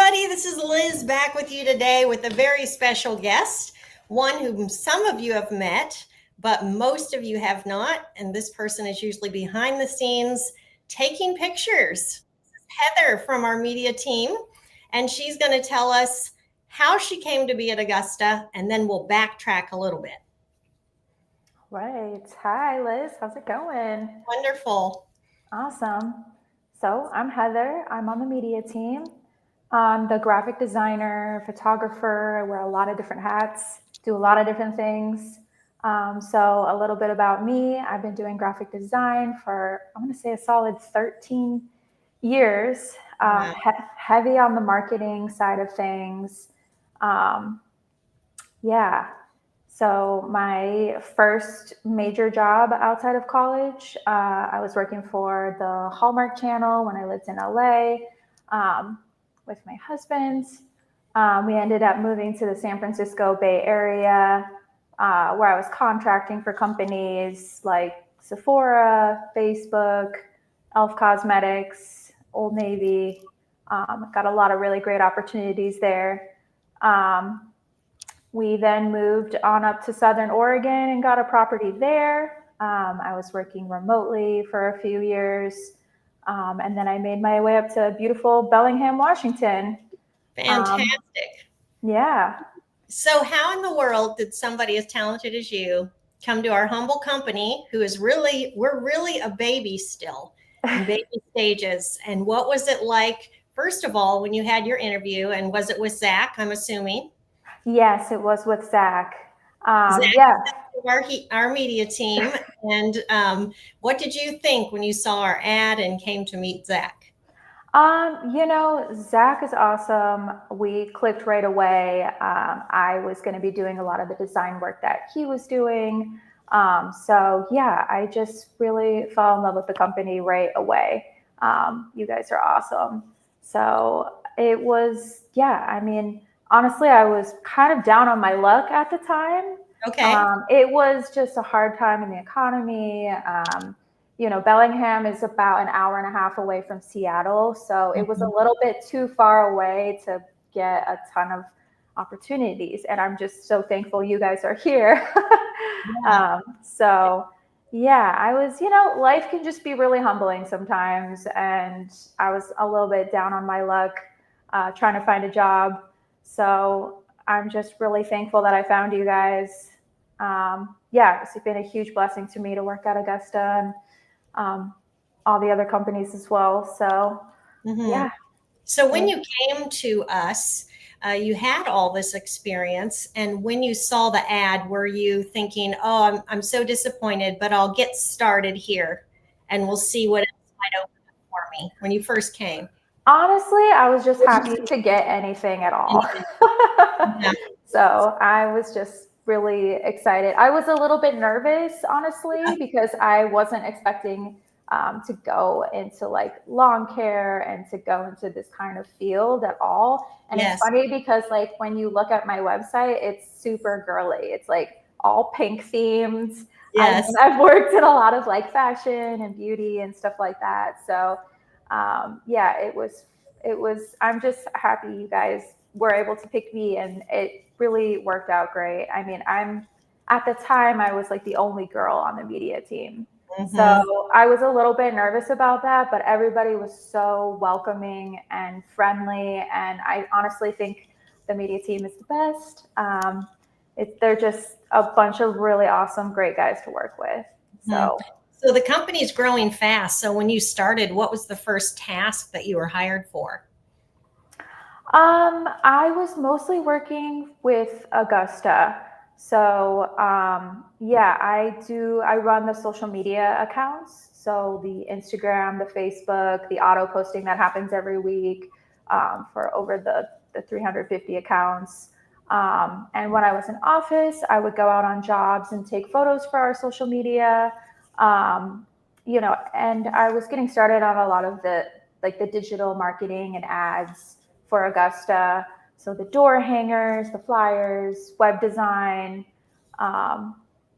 everybody. This is Liz back with you today with a very special guest, one whom some of you have met, but most of you have not. And this person is usually behind the scenes taking pictures. This is Heather from our media team, and she's going to tell us how she came to be at Augusta, and then we'll backtrack a little bit. Right. Hi, Liz. How's it going? Wonderful. Awesome. So, I'm Heather. I'm on the media team. I'm the graphic designer, photographer. I wear a lot of different hats, do a lot of different things. So, a little bit about me. I've been doing graphic design for, I'm going to say, a solid 13 years, Wow. heavy on the marketing side of things. Um, yeah. So my first major job outside of college, I was working for the Hallmark channel when I lived in LA with my husband. We ended up moving to the San Francisco Bay Area, where I was contracting for companies like Sephora, Facebook, Elf Cosmetics, Old Navy. Got a lot of really great opportunities there. Um, we then moved on up to Southern Oregon and got a property there. I was working remotely for a few years. And then I made my way up to beautiful Bellingham, Washington. Um, Fantastic. yeah. So, how in the world did somebody as talented as you come to our humble company, who is really, we're really a baby still in baby stages? And what was it like, first of all, when you had your interview? And was it with Zach? I'm assuming. Yes, it was with Zach. Zach Yeah. is our media team. And what did you think when you saw our ad and came to meet Zach? Zach is awesome. We clicked right away. I was going to be doing a lot of the design work that he was doing. So yeah, I just really fell in love with the company right away. You guys are awesome. So it was, yeah, I mean, honestly, I was kind of down on my luck at the time. Okay. It was just a hard time in the economy. Bellingham is about an hour and a half away from Seattle. So it was a Mhm. little bit too far away to get a ton of opportunities. And I'm just so thankful you guys are here. Yeah. So, yeah, I was, life can just be really humbling sometimes. And I was a little bit down on my luck trying to find a job. So I'm just really thankful that I found you guys. Yeah, it's been a huge blessing to me to work at Augusta and um, all the other companies as well. So, Mhm. yeah. So when Yeah. you came to us, you had all this experience, and when you saw the ad, were you thinking, "Oh, I'm so disappointed, but I'll get started here, and we'll see what else might open up for me." When you first came, Honestly, I was just happy to get anything at all. anything? Yeah. So I was just really excited. I was a little bit nervous, honestly, because I wasn't expecting to go into like lawn care and to go into this kind of field at all. And it's Yes. funny because like when you look at my website, it's super girly. It's like all pink themed. I mean, Yes. I've worked in a lot of like fashion and beauty and stuff like that. So yeah, it was. I'm just happy you guys were able to pick me, and it really worked out great. I mean, I'm at the time I was like the only girl on the media team. Hmm. So I was a little bit nervous about that, but everybody was so welcoming and friendly. And I honestly think the media team is the best. They're just a bunch of really awesome, great guys to work with. So So the company's growing fast. So when you started, what was the first task that you were hired for? I was mostly working with Augusta. So, yeah, I run the social media accounts. So, the Instagram, the Facebook, the auto posting that happens every week for over the 350 accounts. And when I was in office, I would go out on jobs and take photos for our social media. Um, and I was getting started on a lot of the digital marketing and ads for Augusta. So the door hangers, the flyers, web design. Um,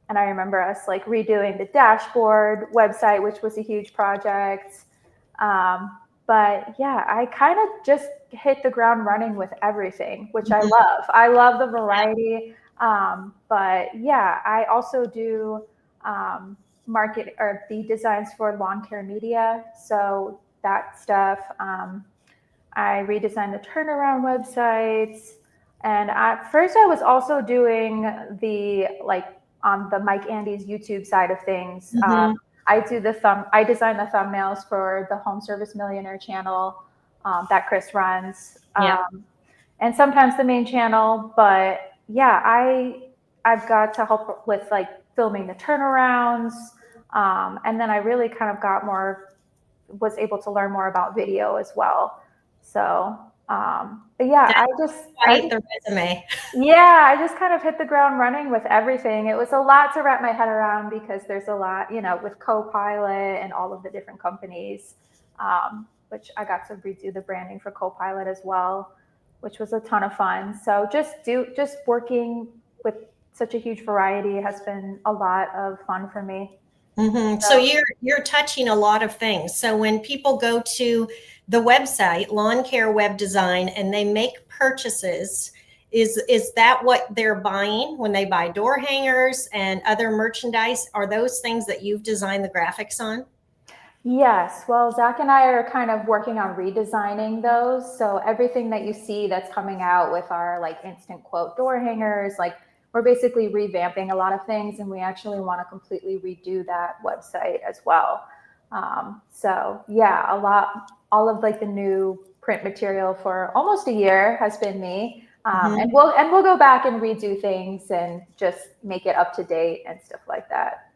and I remember us redoing the dashboard website, which was a huge project. Um, But yeah, I kind of just hit the ground running with everything, which I Mhm. love. I love the variety. But yeah, I also do market or the designs for lawn care media. So that stuff. I redesigned the turnaround websites. And at first, I was also doing the like on the Mike Andy's YouTube side of things. Mhm. I design the thumbnails for the Home Service Millionaire channel that Chris runs, Yeah. and sometimes the main channel. But yeah, I've got to help with like filming the turnarounds, and then I really kind of was able to learn more about video as well. So, but yeah, That's quite the resume. yeah, I just kind of hit the ground running with everything. It was a lot to wrap my head around because there's a lot, with Copilot and all of the different companies, which I got to redo the branding for Copilot as well, which was a ton of fun. So just working with such a huge variety has been a lot of fun for me. So So you're touching a lot of things. So when people go to the website, Lawn Care Web Design, and they make purchases, is that what they're buying when they buy door hangers and other merchandise? Are those things that you've designed the graphics on? yes. Well, Zach and I are kind of working on redesigning those. So everything that you see that's coming out with our like instant quote door hangers, like we're basically revamping a lot of things, and we actually want to completely redo that website as well. So yeah, all of like the new print material for almost a year has been me. Mhm. And we'll go back and redo things and just make it up to date and stuff like that.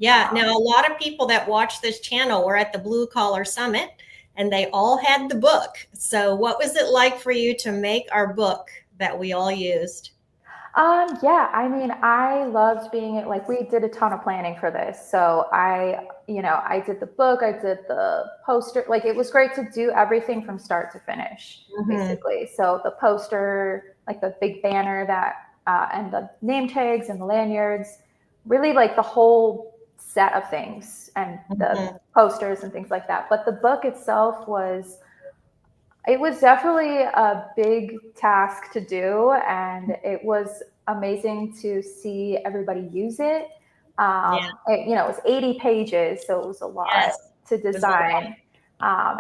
Yeah. Now, a lot of people that watch this channel were at the Blue Collar Summit and they all had the book. So, what was it like for you to make our book that we all used? Yeah, I mean, I loved being it. Like, we did a ton of planning for this. So I did the book, I did the poster. Like, it was great to do everything from start to finish, Hmm. basically. So the poster, like the big banner and the name tags and the lanyards, really like the whole set of things and the Hmm. posters and things like that. But the book itself it was definitely a big task to do, and it was amazing to see everybody use it. Yeah. It was 80 pages, so it was a lot Yes. to It was a lot. design.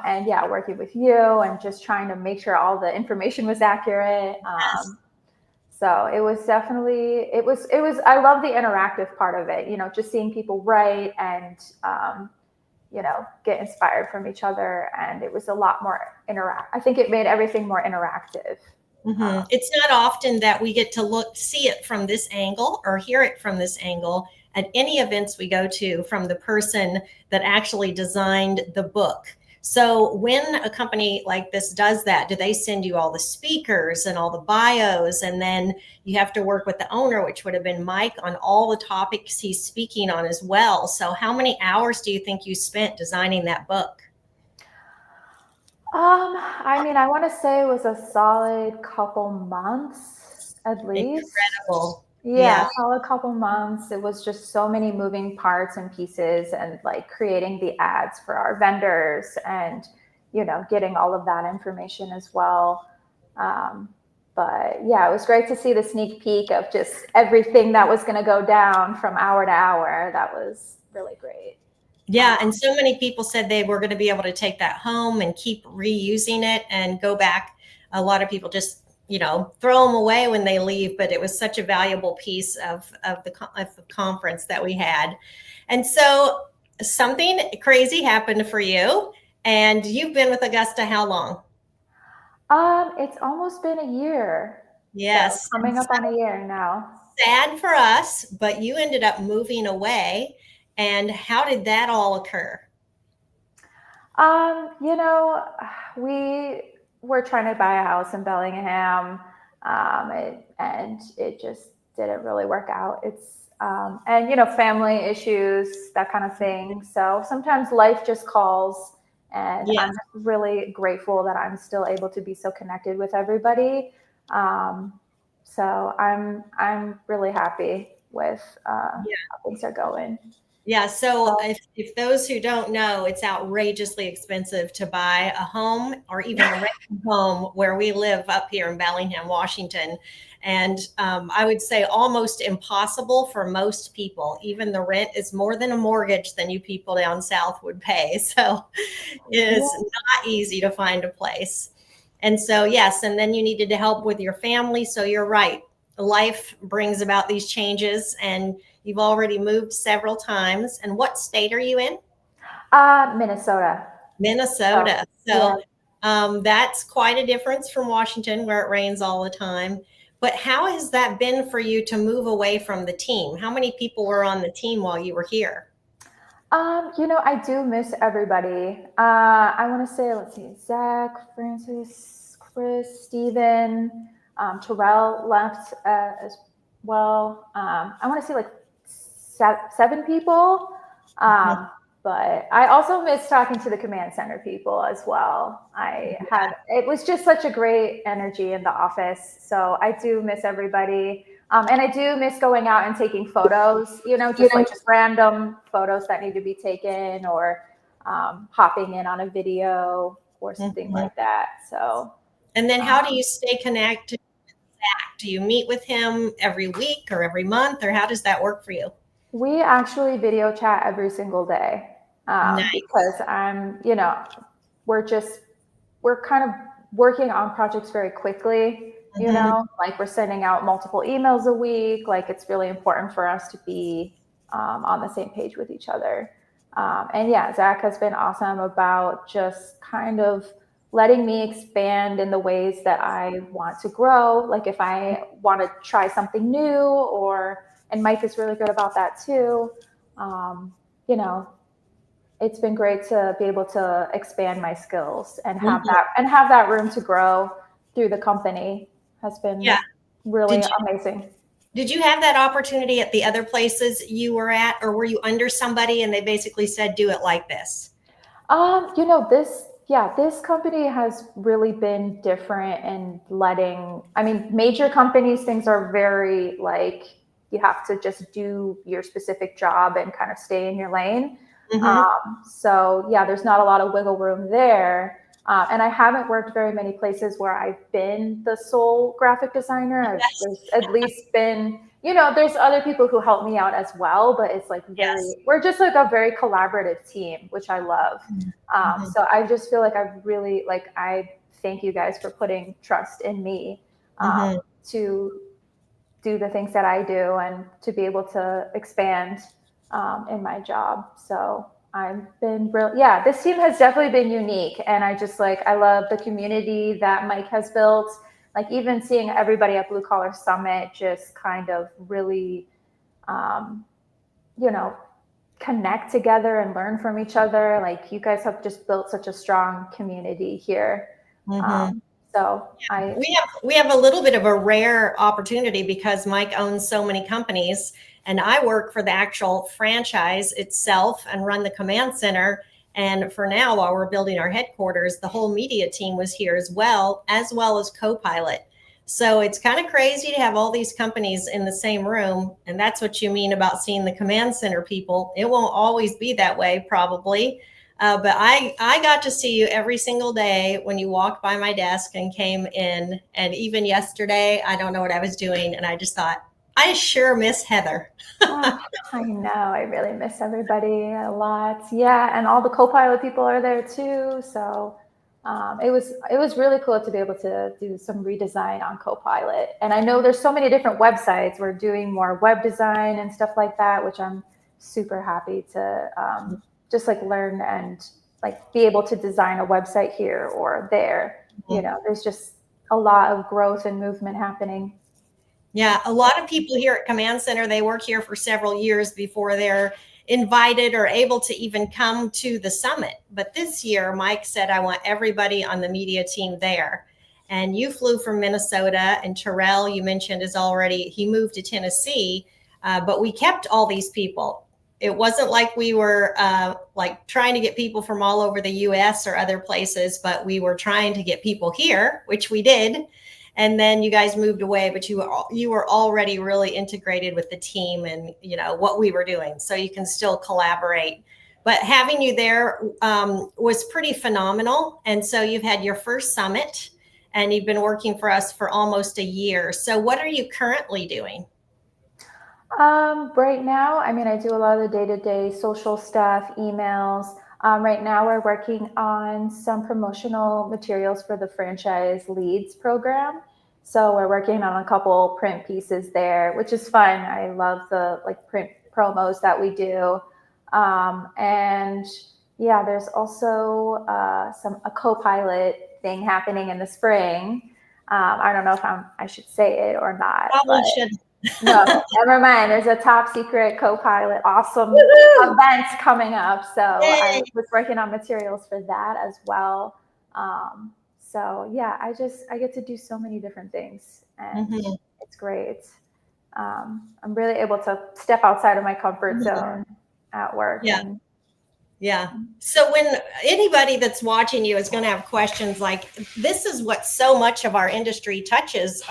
And yeah, working with you and just trying to make sure all the information was accurate. Yes. So it was definitely I love the interactive part of it, just seeing people write and get inspired from each other. And it was a lot more I think it made everything more interactive. Hmm. It's not often that we get to see it from this angle or hear it from this angle at any events we go to from the person that actually designed the book. So when a company like this does that, do they send you all the speakers and all the bios? And then you have to work with the owner, which would have been Mike, on all the topics he's speaking on as well. So how many hours do you think you spent designing that book? I mean, I want to say it was a solid couple months at least. Incredible. Yeah, Yeah. a solid couple months. It was just so many moving parts and pieces, and like creating the ads for our vendors and, getting all of that information as well. Um, but yeah, it was great to see the sneak peek of just everything that was going to go down from hour to hour. That was really great. Yeah, and so many people said they were going to be able to take that home and keep reusing it and go back. A lot of people just, throw them away when they leave, but it was such a valuable piece of the conference that we had. And so something crazy happened for you, and you've been with Augusta how long? It's almost been a year. So Yes. And coming up on a year now. sad for us, but you ended up moving away. And how did that all occur? Um, you know, we were trying to buy a house in Bellingham, and it just didn't really work out. And family issues, that kind of thing. So sometimes life just calls, and Yeah. I'm just really grateful that I'm still able to be so connected with everybody. So I'm really happy with how things are going. Yeah, so So, if those who don't know, it's outrageously expensive to buy a home or even rent a home where we live up here in Bellingham, Washington. And I would say almost impossible for most people. Even the rent is more than a mortgage than you people down south would pay. So it is yeah. not easy to find a place. And so, yes, and then you needed to help with your family. So you're right. Life brings about these changes, and you've already moved several times. And what state are you in? Minnesota. So, Minnesota. yeah. So that's quite a difference from Washington, where it rains all the time. But how has that been for you to move away from the team? How many people were on the team while you were here? I do miss everybody. I want to say, let's see, Zach, Francis, Chris, Steven, Terrell left as well. I want to say like seven people. Um, but I also miss talking to the command center people as well. It was just such a great energy in the office. So I do miss everybody. And I do miss going out and taking photos, just random photos that need to be taken or hopping in on a video or something Mhm. like that. So, And then how do um, you stay connected? Do you meet with him every week or every month, or how does that work for you? we actually video chat every single day Nice. because we're just, we're kind of working on projects very quickly, Mhm. like we're sending out multiple emails a week. Like it's really important for us to be on the same page with each other. And yeah, Zach has been awesome about just kind of letting me expand in the ways that I want to grow. Like if I want to try something new, and Mike is really good about that too. Um, you know, it's been great to be able to expand my skills and Mhm. have that room to grow through the company has been Yeah. really Did you amazing. did you have that opportunity at the other places you were at, or were you under somebody and they basically said, do it like this? This company has really been different in letting, I mean, major companies, things are very like, you have to just do your specific job and kind of stay in your lane. Hmm. So yeah, there's not a lot of wiggle room there. And I haven't worked very many places where I've been the sole graphic designer. There's Yes. at least been, there's other people who help me out as well, but it's like Yes. we're just like a very collaborative team, which I love. Hmm. So I just feel like I've really like I thank you guys for putting trust in me Hmm. to do the things that I do and to be able to expand in my job. So I've been real. Yeah, this team has definitely been unique, and I love the community that Mike has built. Like even seeing everybody at Blue Collar Summit just kind of really, um, you know, connect together and learn from each other. Like you guys have just built such a strong community here. Hmm. Um, so I, We have a little bit of a rare opportunity because Mike owns so many companies, and I work for the actual franchise itself and run the command center. And for now, while we're building our headquarters, the whole media team was here as well as Copilot. So it's kind of crazy to have all these companies in the same room. And that's what you mean about seeing the command center people. It won't always be that way, probably. But I got to see you every single day when you walked by my desk and came in. And even yesterday, I don't know what I was doing. And I just thought, I sure miss Heather. ah, I know I really miss everybody a lot. Yeah. And all the Copilot people are there too. So it was really cool to be able to do some redesign on Copilot. And I know there's so many different websites. We're doing more web design and stuff like that, which I'm super happy to just like learn and like be able to design a website here or there. There's just a lot of growth and movement happening. Yeah, a lot of people here at Command Center, they work here for several years before they're invited or able to even come to the summit. But this year, Mike said, I want everybody on the media team there. And you flew from Minnesota, and Terrell, you mentioned, he moved to Tennessee, but we kept all these people. It wasn't like we were like trying to get people from all over the US or other places, but we were trying to get people here, which we did. and then you guys moved away, but you were already really integrated with the team and what we were doing, so you can still collaborate. But having you there was pretty phenomenal. And so you've had your first summit, and you've been working for us for almost a year. So what are you currently doing? Right now, I mean, I do a lot of the day-to-day social stuff, emails. Right now, we're working on some promotional materials for the franchise leads program. So we're working on a couple print pieces there, which is fun. I love the like print promos that we do. And yeah, there's also a co-pilot thing happening in the spring. I don't know if I should say it or not, Probably but should. no, never mind. There's a top secret co-pilot, awesome Woohoo! events coming up. So I Yay! was working on materials for that as well. So yeah, I get to do so many different things, and Mhm. it's great. I'm really able to step outside of my comfort Mhm. zone at work, Yeah. and Yeah. So when anybody that's watching you is going to have questions like this is what so much of our industry touches,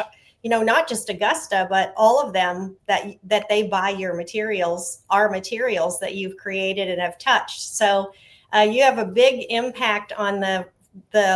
not just Augusta, but all of them that they buy your materials, our materials that you've created and have touched. So you have a big impact on the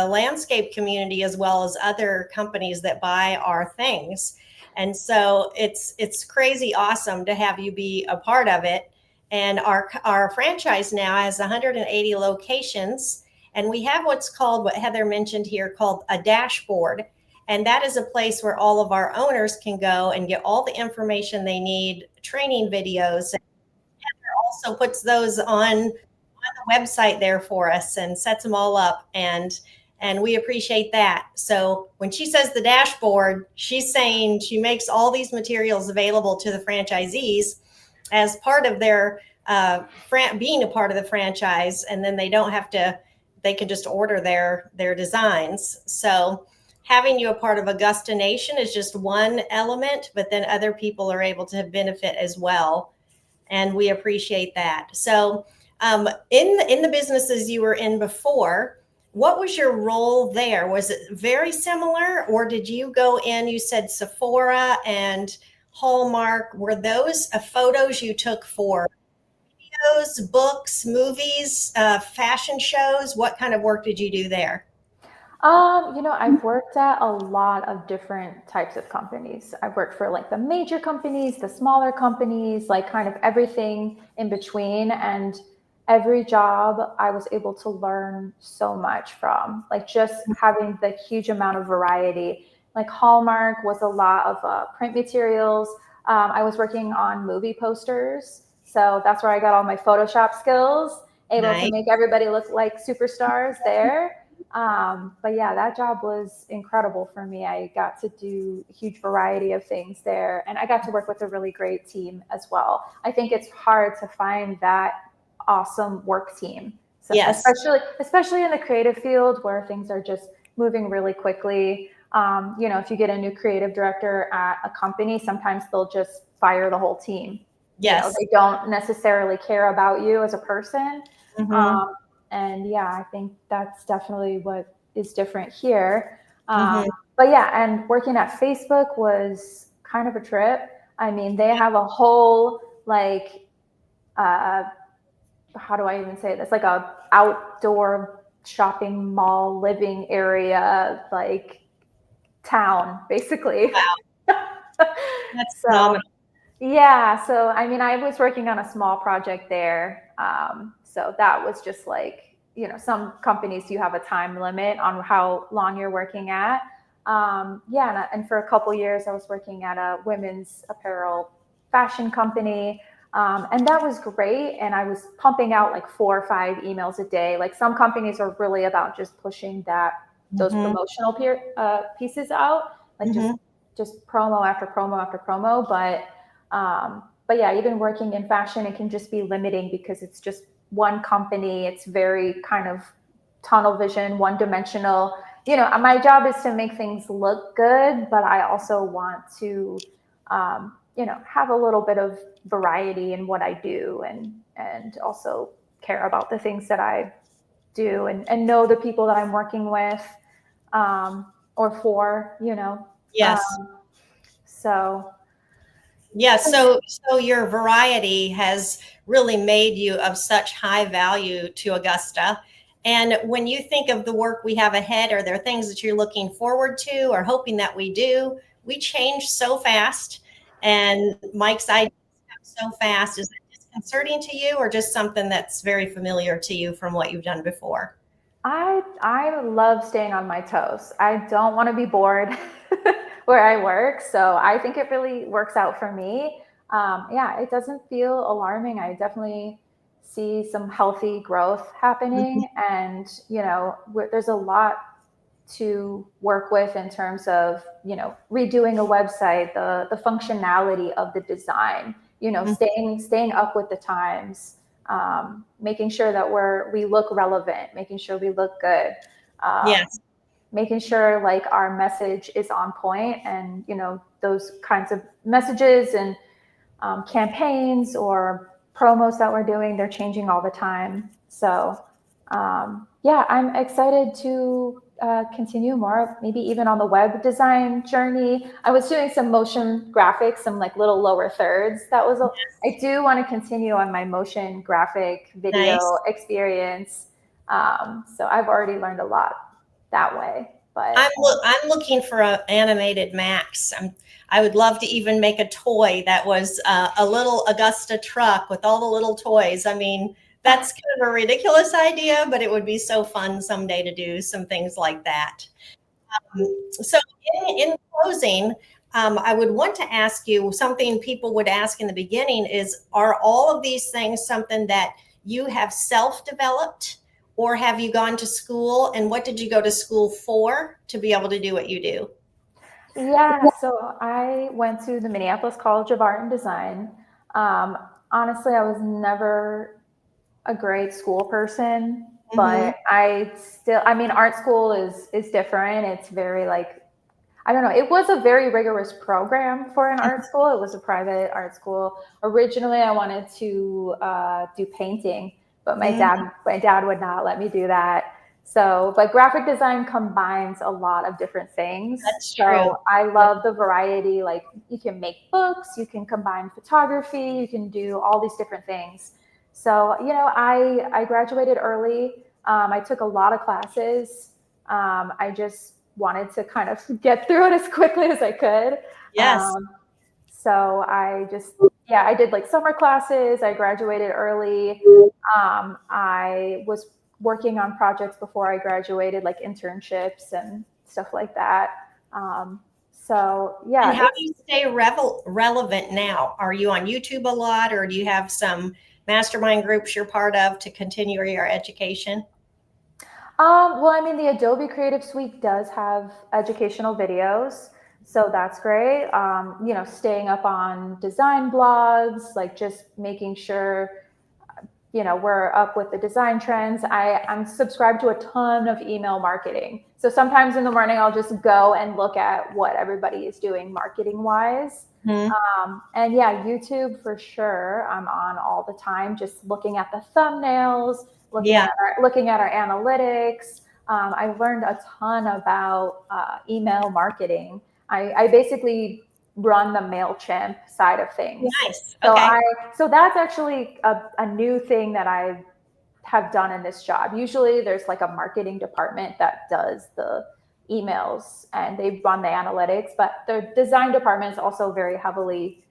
landscape community as well as other companies that buy our things. And so it's crazy awesome to have you be a part of it. And our franchise now has 180 locations, and we have what's called, what Heather mentioned here, called a dashboard. And that is a place where all of our owners can go and get all the information they need, training videos, and also puts those on the website there for us and sets them all up, and we appreciate that. So when she says the dashboard, she's saying she makes all these materials available to the franchisees as part of their being a part of the franchise, and then they can just order their designs. So having you a part of Augusta Nation is just one element, but then other people are able to benefit as well, and we appreciate that. So in the businesses you were in before, what was your role there? Was it very similar, or did you go in? You said Sephora and Hallmark. Were those photos you took for videos, books, movies, fashion shows? What kind of work did you do there? I've worked at a lot of different types of companies. I've worked for like the major companies, the smaller companies, like kind of everything in between. And every job I was able to learn so much from, like just having the huge amount of variety. Like Hallmark was a lot of print materials. I was working on movie posters. So that's where I got all my Photoshop skills, able to Nice. make everybody look like superstars there. But yeah, that job was incredible for me. I got to do a huge variety of things there, and I got to work with a really great team as well. I think it's hard to find that awesome work team. So Yes. especially in the creative field where things are just moving really quickly. If you get a new creative director at a company, sometimes they'll just fire the whole team. Yes. They don't necessarily care about you as a person. Mm-hmm. Um, and yeah, I think that's definitely what is different here. Mm-hmm. But yeah, and working at Facebook was kind of a trip. I mean, they have a whole like uh, how do I even say this? Like a outdoor shopping mall living area, like town, basically. Wow, that's So phenomenal. yeah, so I mean, I was working on a small project there. So that was just like, some companies you have a time limit on how long you're working at. Yeah, and for a couple years, I was working at a women's apparel fashion company. And that was great. And I was pumping out like 4 or 5 emails a day. Like some companies are really about just pushing those Mm-hmm. promotional pieces out, like Mm-hmm. just promo after promo after promo. But yeah, even working in fashion, it can just be limiting because it's just one company. It's very kind of tunnel vision, one dimensional. My job is to make things look good, but I also want to, have a little bit of variety in what I do, and also care about the things that I do, and know the people that I'm working with, or for. Yes. So Yeah, so your variety has really made you of such high value to Augusta. And when you think of the work we have ahead, are there things that you're looking forward to or hoping that we do? We change so fast, and Mike's ideas come so fast. Is that disconcerting to you, or just something that's very familiar to you from what you've done before? I love staying on my toes. I don't want to be bored where I work, so I think it really works out for me. Yeah, it doesn't feel alarming. I definitely see some healthy growth Mhm. happening, and there's a lot to work with in terms of redoing a website, the functionality of the design, Mhm. staying up with the times, making sure that we look relevant, making sure we look good, Yes. making sure like our message is on point, and those kinds of messages and campaigns or promos that we're doing, they're changing all the time. So, yeah, I'm excited to continue more, maybe even on the web design journey. I was doing some motion graphics, some like little lower thirds. I do want to continue on my motion graphic video Nice. experience. So I've already learned a lot that way. But I'm looking for a animated Max. I would love to even make a toy that was a little Augusta truck with all the little toys. I mean, that's kind of a ridiculous idea, but it would be so fun someday to do some things like that. So, in closing, I would want to ask you something people would ask in the beginning is, are all of these things something that you have self-developed, or have you gone to school? And what did you go to school for to be able to do what you do? yeah, so I went to the Minneapolis College of Art and Design. Um, Honestly, I was never a great school person, Hmm. but I mean, art school is different. It's very like, I don't know. It was a very rigorous program for an art school. It was a private art school. Originally, I wanted to do painting, but Hmm. my dad would not let me do that. So, but graphic design combines a lot of different things. That's true. So I Yeah. love the variety. Like you can make books, you can combine photography, you can do all these different things. So, I graduated early. I took a lot of classes. I just wanted to kind of get through it as quickly as I could. Yes. Um, so yeah, I did like summer classes. I graduated early. I was working on projects before I graduated, like internships and stuff like that. So And yeah, how do you stay relevant now? Are you on YouTube a lot, or do you have some mastermind groups you're part of to continue your education? well, I mean, the Adobe Creative Suite does have educational videos, so that's great. Staying up on design blogs, like just making sure we're up with the design trends. I'm subscribed to a ton of email marketing, so sometimes in the morning I'll just go and look at what everybody is doing marketing wise. Hmm. And yeah, YouTube for sure. I'm on all the time, just looking at the thumbnails, Yeah. looking at our analytics. I've learned a ton about email marketing. I basically run the Mailchimp side of things. Nice. So Okay. I so that's actually a new thing that I have done in this job. Usually there's like a marketing department that does the emails and they run the analytics, but the design department is also very heavily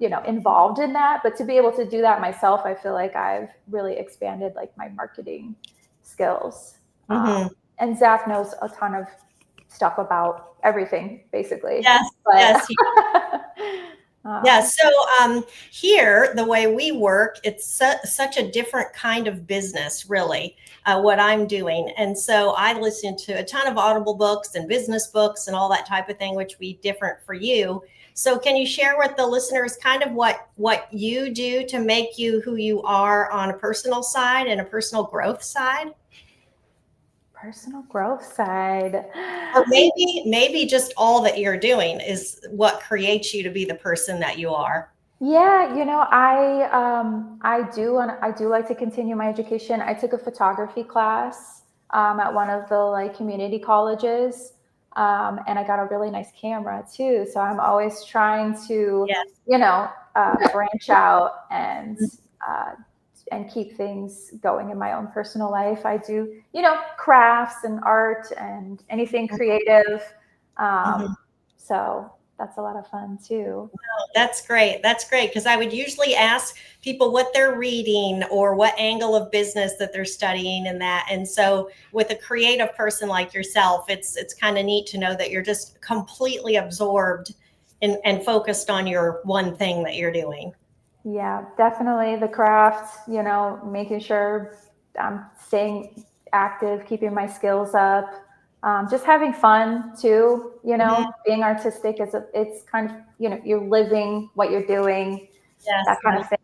involved in that. But to be able to do that myself, I feel like I've really expanded like my marketing skills. Hmm. And Zach knows a ton of stuff about everything basically, Yes. but Yes. Yeah, um, so here, the way we work, it's such a different kind of business, really, what I'm doing. And so I listen to a ton of Audible books and business books and all that type of thing, which would be different for you. So can you share with the listeners kind of what you do to make you who you are on a personal side and a personal growth side? personal growth side. Or maybe just all that you're doing is what creates you to be the person that you are. Yeah, I do like to continue my education. I took a photography class at one of the like community colleges. And I got a really nice camera too. So I'm always trying to, Yes. branch out uh, and keep things going in my own personal life. I do, crafts and art and anything creative. Mhm. So that's a lot of fun too. That's great. That's great. Because I would usually ask people what they're reading or what angle of business that they're studying and that. And so with a creative person like yourself, it's kind of neat to know that you're just completely absorbed and focused on your one thing that you're doing. Yeah, definitely the craft, making sure I'm staying active, keeping my skills up, just having fun too, Mhm. being artistic it's kind of, you're living what you're doing, Yes. that kind of thing.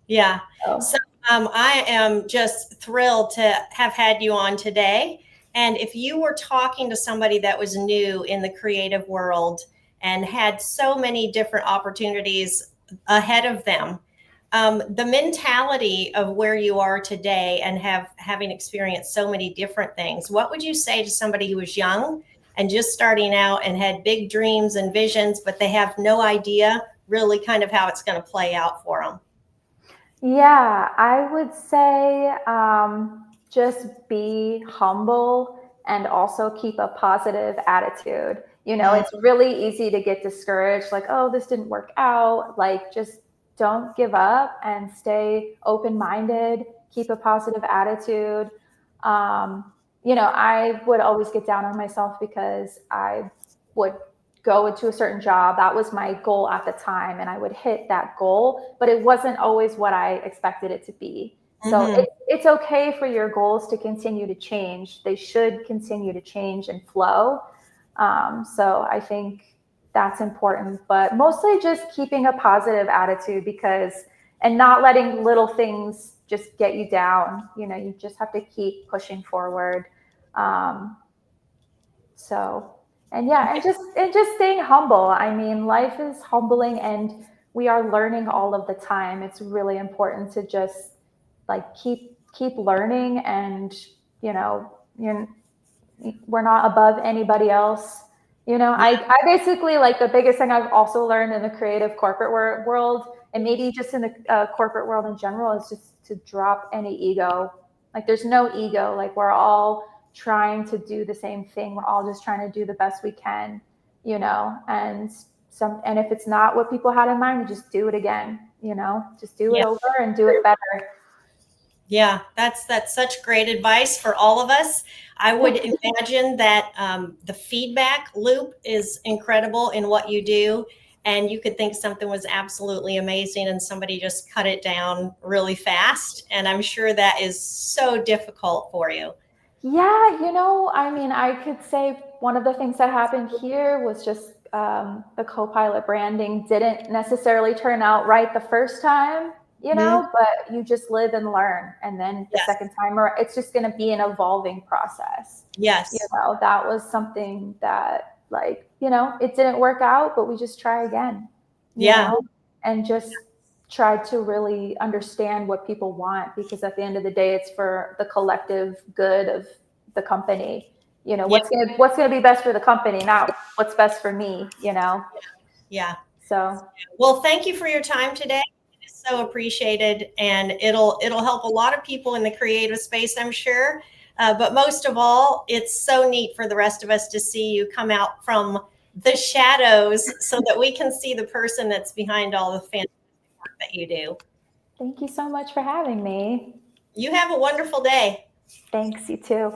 Yeah. So, So I am just thrilled to have had you on today. And if you were talking to somebody that was new in the creative world and had so many different opportunities ahead of them, the mentality of where you are today and having experienced so many different things, what would you say to somebody who was young and just starting out and had big dreams and visions, but they have no idea really kind of how it's going to play out for them? yeah, I would say just be humble and also keep a positive attitude. It's really easy to get discouraged, like, oh, this didn't work out. Like, just don't give up and stay open minded, keep a positive attitude. I would always get down on myself because I would go into a certain job. That was my goal at the time, and I would hit that goal, but it wasn't always what I expected it to be. So Mm-hmm. it's okay for your goals to continue to change. They should continue to change and flow. So I think that's important, but mostly just keeping a positive attitude and not letting little things just get you down. You just have to keep pushing forward. Um, so, and yeah, and just staying humble. I mean, life is humbling and we are learning all of the time. It's really important to just like keep learning and you know, you're, we're not above anybody else. I basically like the biggest thing I've also learned in the creative corporate world, and maybe just in the corporate world in general, is just to drop any ego. Like, there's no ego. Like, we're all trying to do the same thing. We're all just trying to do the best we can, and if it's not what people had in mind, we just do it again. Just do it Yeah. over and do it better. Yeah, that's such great advice for all of us. I would imagine that the feedback loop is incredible in what you do, and you could think something was absolutely amazing, and somebody just cut it down really fast. And I'm sure that is so difficult for you. Yeah, I mean, I could say one of the things that happened here was just the co-pilot branding didn't necessarily turn out right the first time, Mhm. but you just live and learn. And then the Yes, second time, or it's just going to be an evolving process. yes, That was something that, like, it didn't work out, but we just try again, yeah, and just try to really understand what people want, because at the end of the day, it's for the collective good of the company. yeah, What's gonna be best for the company, not what's best for me. yeah. So Well, thank you for your time today. It is so appreciated, and it'll help a lot of people in the creative space, I'm sure. But most of all, it's so neat for the rest of us to see you come out from the shadows so that we can see the person that's behind all the fantastic work that you do. thank you so much for having me. You have a wonderful day. Thanks, you too.